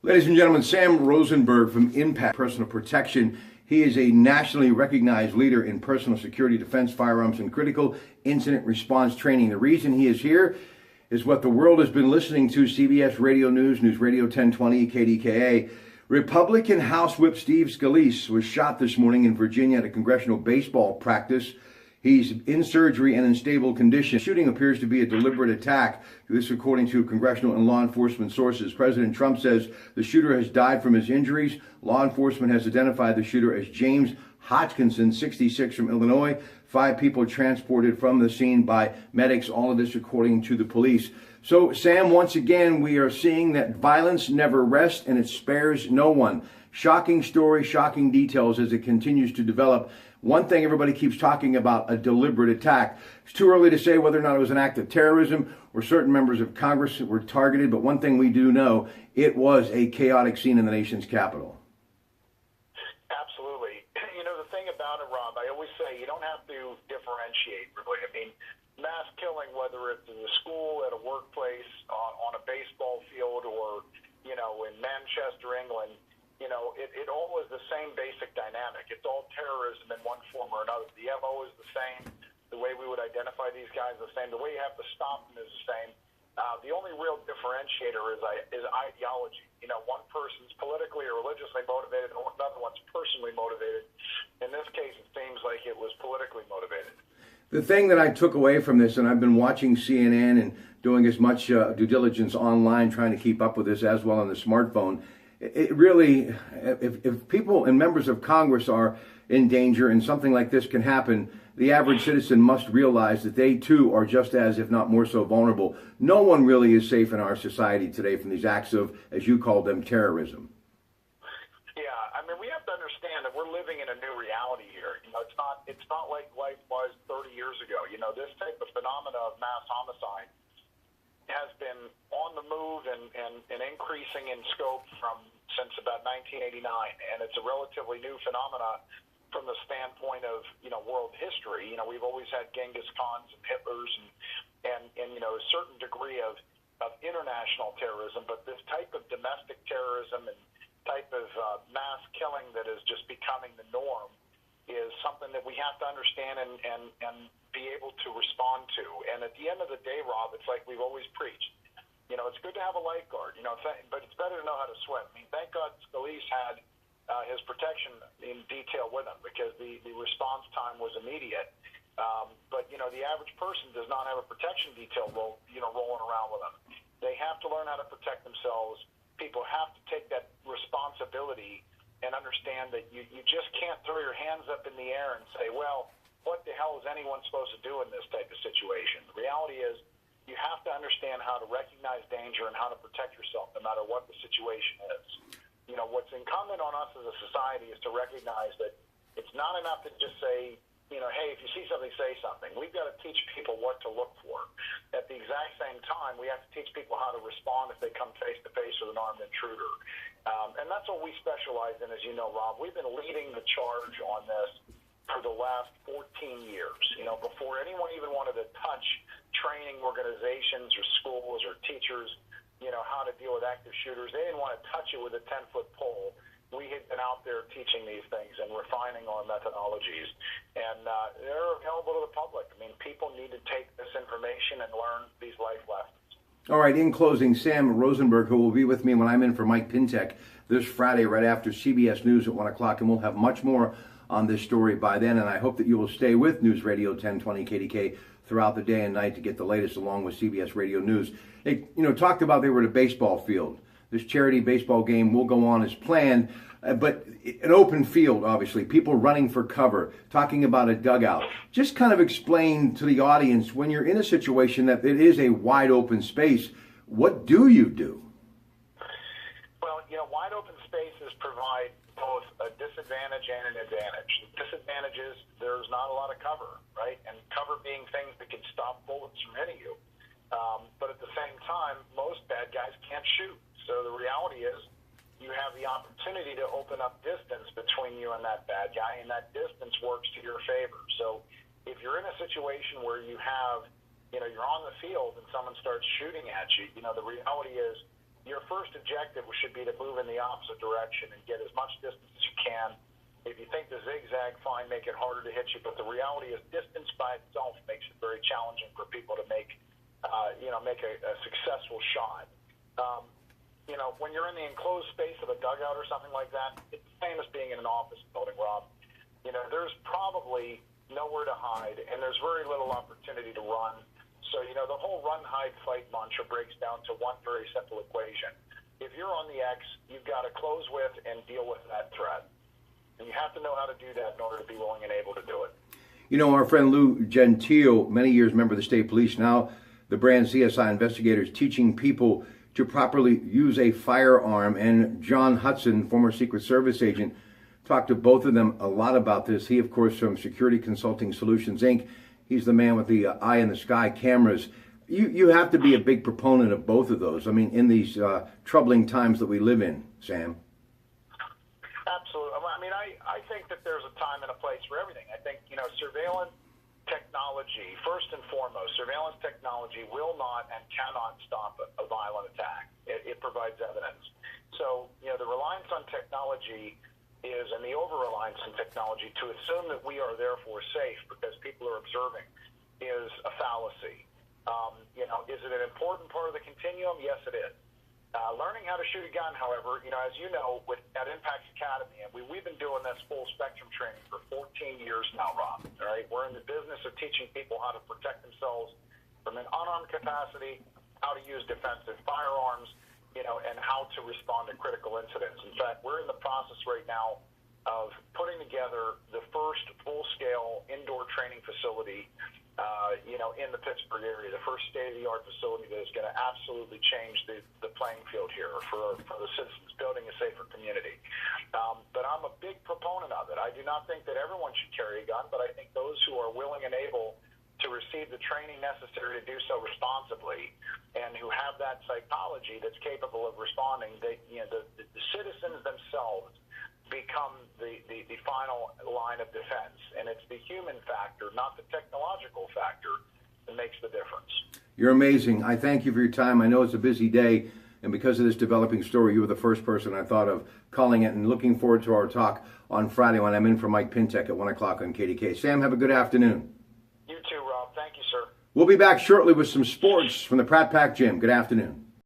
Ladies and gentlemen, Sam Rosenberg from Impact Personal Protection. He is a nationally recognized leader in personal security, defense, firearms, and critical incident response training. The reason he is here is what the world has been listening to: CBS Radio News, News Radio 1020, KDKA. Republican House Whip Steve Scalise was shot this morning in Virginia at a congressional baseball practice. He's in surgery and in stable condition. The shooting appears to be a deliberate attack. This according to congressional and law enforcement sources. President Trump says the shooter has died from his injuries. Law enforcement has identified the shooter as James Hodgkinson, 66, from Illinois. 5 people transported from the scene by medics. All of this according to the police. So, Sam, once again, we are seeing that violence never rests and it spares no one. Shocking story, shocking details as it continues to develop. One thing everybody keeps talking about: a deliberate attack. It's too early to say whether or not it was an act of terrorism or certain members of Congress were targeted, but one thing we do know, it was a chaotic scene in the nation's capital. Absolutely. You know, the thing about it, Rob, I always say you don't have to differentiate, really. I mean, mass killing, whether it's in a school, at a workplace, on a baseball field, or, you know, in Manchester, England, you know, it all is the same basic dynamic. It's all terrorism in one form or another. The MO is the same. The way we would identify these guys is the same. The way you have to stop them is the same. The only real differentiator is ideology. You know, one person's politically or religiously motivated, and another one's personally motivated. In this case, it seems like it was politically motivated. The thing that I took away from this, and I've been watching CNN and doing as much due diligence online, trying to keep up with this as well on the smartphone, it really, if people and members of Congress are in danger and something like this can happen, the average citizen must realize that they too are just as, if not more so, vulnerable. No one really is safe in our society today from these acts of, as you called them, terrorism. Yeah, I mean, we have to understand that we're living in a new reality here. You know, it's not like life was 30 years ago. You know, this type of phenomena of mass homicide has been on the move and increasing in scope since about 1989, and it's a relatively new phenomena from the standpoint of, you know, world history. You know, we've always had Genghis Khans and Hitlers and you know, a certain degree of international terrorism, but this type of domestic terrorism and type of mass killing that is just becoming the norm is something that we have to understand and be able to respond to. And at the end of the day, Rob, it's like we've always preached. You know, it's good to have a lifeguard, you know, but it's better to know how to swim. I mean, thank God Scalise had his protection in detail with him, because the response time was immediate. But, you know, the average person does not have a protection detail rolling around with them. They have to learn how to protect themselves. People have to take that responsibility and understand that you just can't throw your hands up in the air and say, well, what the hell is anyone supposed to do in this type of situation? The reality is you have to understand how to recognize danger and how to protect yourself no matter what the situation is. You know, what's incumbent on us as a society is to recognize that it's not enough to just say, you know, hey, if you see something, say something. We've got to teach people what to look for. At the exact same time, we have to teach people how to respond if they come face-to-face with an armed intruder. And that's what we specialize in, as you know, Rob. We've been leading the charge on this for the last 14 years. You know, before anyone even wanted to touch training organizations or schools or teachers, you know, how to deal with active shooters, they didn't want to touch it with a 10-foot pole. We had been out there teaching these things and refining our methodologies, and they're available to the public. I mean, people need to take this information and learn these life lessons. All right, in closing, Sam Rosenberg, who will be with me when I'm in for Mike Pintek this Friday right after CBS News at 1 o'clock, and we'll have much more on this story by then, and I hope that you will stay with News Radio 1020 KDK throughout the day and night to get the latest along with CBS Radio News. They, you know, talked about they were at a baseball field. This charity baseball game will go on as planned, but an open field, obviously, people running for cover, talking about a dugout. Just kind of explain to the audience, when you're in a situation that it is a wide open space, what do you do? Well, you know, wide open spaces provide both a disadvantage and an advantage. The disadvantage is there's not a lot of cover, right? And cover being things that can stop bullets from hitting you. But at the same time, most bad guys can't shoot. So the reality is you have the opportunity to open up distance between you and that bad guy, and that distance works to your favor. So if you're in a situation where you have, you know, you're on the field and someone starts shooting at you, you know, the reality is your first objective should be to move in the opposite direction and get as much distance as you can. If you think the zigzag, fine, make it harder to hit you. But the reality is distance by itself makes it very challenging for people to make a successful shot. When you're in the enclosed space of a dugout or something like that, it's the same as being in an office building, Rob. There's probably nowhere to hide, and there's very little opportunity to run. So, the whole run, hide, fight mantra breaks down to one very simple equation. If you're on the X, you've got to close with and deal with that threat. And you have to know how to do that in order to be willing and able to do it. Our friend Lou Gentile, many years member of the state police, now the brand CSI investigators, teaching people to properly use a firearm. And John Hudson, former Secret Service agent, talked to both of them a lot about this. He, of course, from Security Consulting Solutions, Inc., he's the man with the eye in the sky cameras. You have to be a big proponent of both of those. I mean, in these troubling times that we live in, Sam. Absolutely. I mean, I think that there's a time and a place for everything. I think, surveillance technology, first and foremost, surveillance technology will not and cannot stop a violent attack. It provides evidence. So, the reliance on technology and the over-reliance on technology to assume that we are therefore safe because people are observing is a fallacy. Is it an important part of the continuum? Yes, it is. Learning how to shoot a gun, however, as you know, at Impact Academy, and we've been doing this full spectrum training for 14 years now, Rob. All right, we're in the business of teaching people how to protect themselves from an unarmed capacity, how to use defensive firearms, and how to respond to critical incidents. In fact, we're in the process right now of putting together the first full-scale indoor training facility, in the Pittsburgh area, the first state-of-the-art facility that is going to absolutely change the playing field here for the citizens, building a safer community. But I'm a big proponent of it. I do not think that everyone should carry a gun, but I think those who are willing and able to receive the training necessary to do so responsibly and who have that psychology that's capable of responding, the citizens themselves become the final line of defense. And it's the human factor, not the technological factor, that makes the difference. You're amazing. I thank you for your time. I know it's a busy day, and because of this developing story, you were the first person I thought of calling it, and looking forward to our talk on Friday when I'm in for Mike Pintek at 1 o'clock on KDK. Sam, have a good afternoon. You too, Rob. Thank you, sir. We'll be back shortly with some sports from the Pratte Pack Gym. Good afternoon.